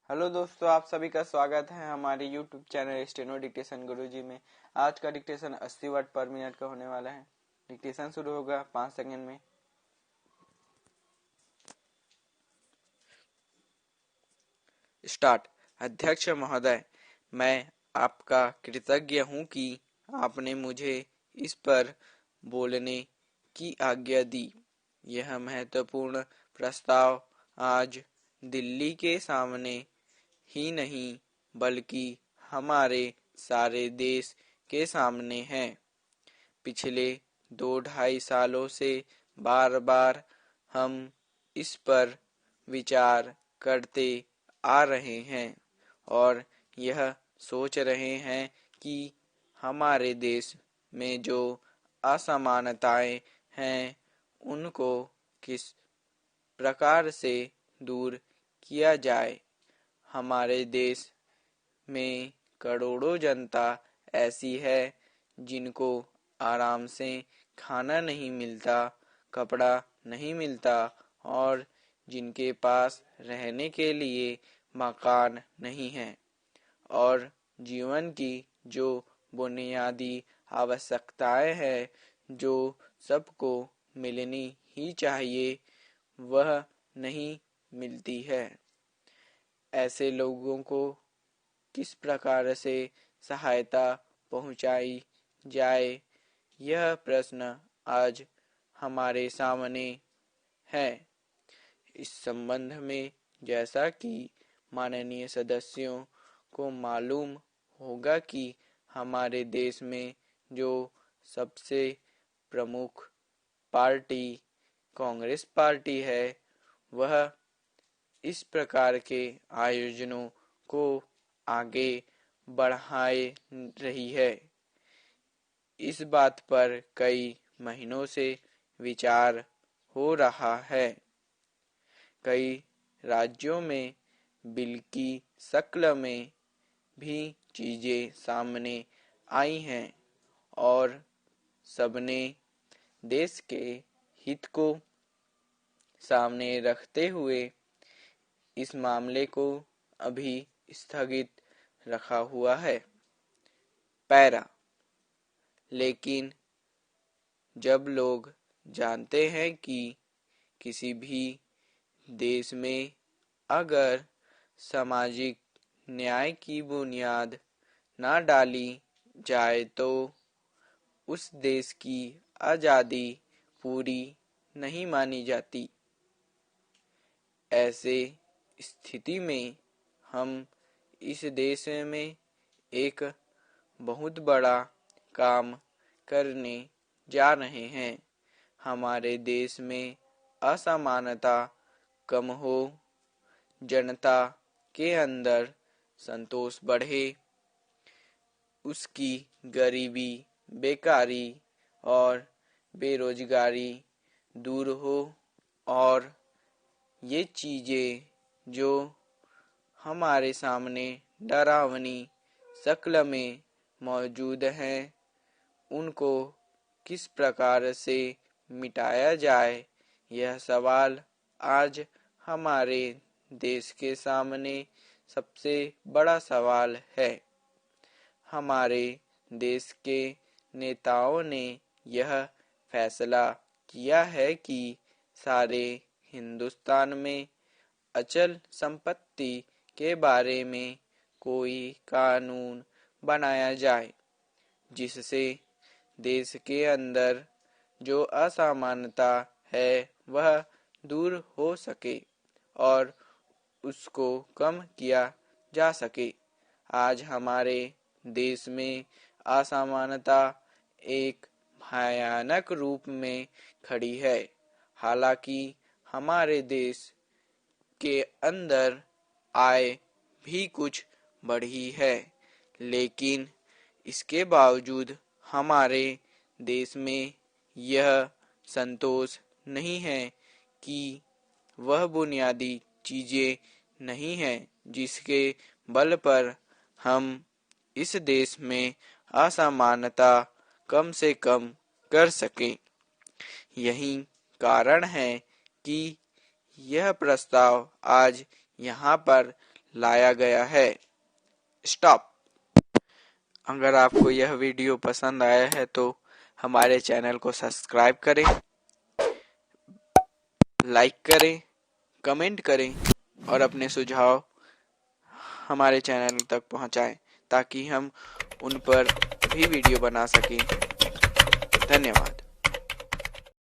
Hello दोस्तों, आप सभी का स्वागत है हमारे YouTube चैनल स्टेनो डिक्टेशन गुरुजी में। आज का डिक्टेशन 80 वर्ड पर मिनट का होने वाला है। डिक्टेशन शुरू होगा 5 सेकंड में। स्टार्ट। अध्यक्ष महोदय, मैं आपका कृतज्ञ हूँ कि आपने मुझे इस पर बोलने की आज्ञा दी। यह महत्वपूर्ण प्रस्ताव आज दिल्ली के सामने ही नहीं बल्कि हमारे सारे देश के सामने है। पिछले 2-2.5 सालों से बार बार हम इस पर विचार करते आ रहे हैं और यह सोच रहे हैं कि हमारे देश में जो असमानताएं हैं उनको किस प्रकार से दूर किया जाए। हमारे देश में करोड़ों जनता ऐसी है जिनको आराम से खाना नहीं मिलता, कपड़ा नहीं मिलता और जिनके पास रहने के लिए मकान नहीं है और जीवन की जो बुनियादी आवश्यकताएं हैं जो सबको मिलनी ही चाहिए वह नहीं मिलती है। ऐसे लोगों को किस प्रकार से सहायता पहुंचाई जाए, यह प्रश्न आज हमारे सामने है। इस संबंध में जैसा कि माननीय सदस्यों को मालूम होगा कि हमारे देश में जो सबसे प्रमुख पार्टी कांग्रेस पार्टी है वह इस प्रकार के आयोजनों को आगे बढ़ाए रही है। इस बात पर कई महीनों से विचार हो रहा है। कई राज्यों में बिल की शक्ल में भी चीजें सामने आई हैं और सबने देश के हित को सामने रखते हुए इस मामले को अभी स्थगित रखा हुआ है। पैरा। लेकिन जब लोग जानते हैं कि किसी भी देश में अगर सामाजिक न्याय की बुनियाद ना डाली जाए तो उस देश की आज़ादी पूरी नहीं मानी जाती। ऐसे स्थिति में हम इस देश में एक बहुत बड़ा काम करने जा रहे हैं। हमारे देश में असमानता कम हो, जनता के अंदर संतोष बढ़े, उसकी गरीबी, बेकारी और बेरोजगारी दूर हो और ये चीजें जो हमारे सामने डरावनी शक्ल में मौजूद हैं उनको किस प्रकार से मिटाया जाए, यह सवाल आज हमारे देश के सामने सबसे बड़ा सवाल है। हमारे देश के नेताओं ने यह फैसला किया है कि सारे हिंदुस्तान में अचल संपत्ति के बारे में कोई कानून बनाया जाए जिससे देश के अंदर जो असमानता है वह दूर हो सके और उसको कम किया जा सके। आज हमारे देश में असमानता एक भयानक रूप में खड़ी है। हालांकि हमारे देश के अंदर आय भी कुछ बढ़ी है, लेकिन इसके बावजूद हमारे देश में यह संतोष नहीं है कि वह बुनियादी चीजें नहीं हैं जिसके बल पर हम इस देश में असमानता कम से कम कर सकें। यही कारण है कि यह प्रस्ताव आज यहाँ पर लाया गया है। स्टॉप। अगर आपको यह वीडियो पसंद आया है तो हमारे चैनल को सब्सक्राइब करें, लाइक करें, कमेंट करें और अपने सुझाव हमारे चैनल तक पहुंचाएं ताकि हम उन पर भी वीडियो बना सकें। धन्यवाद।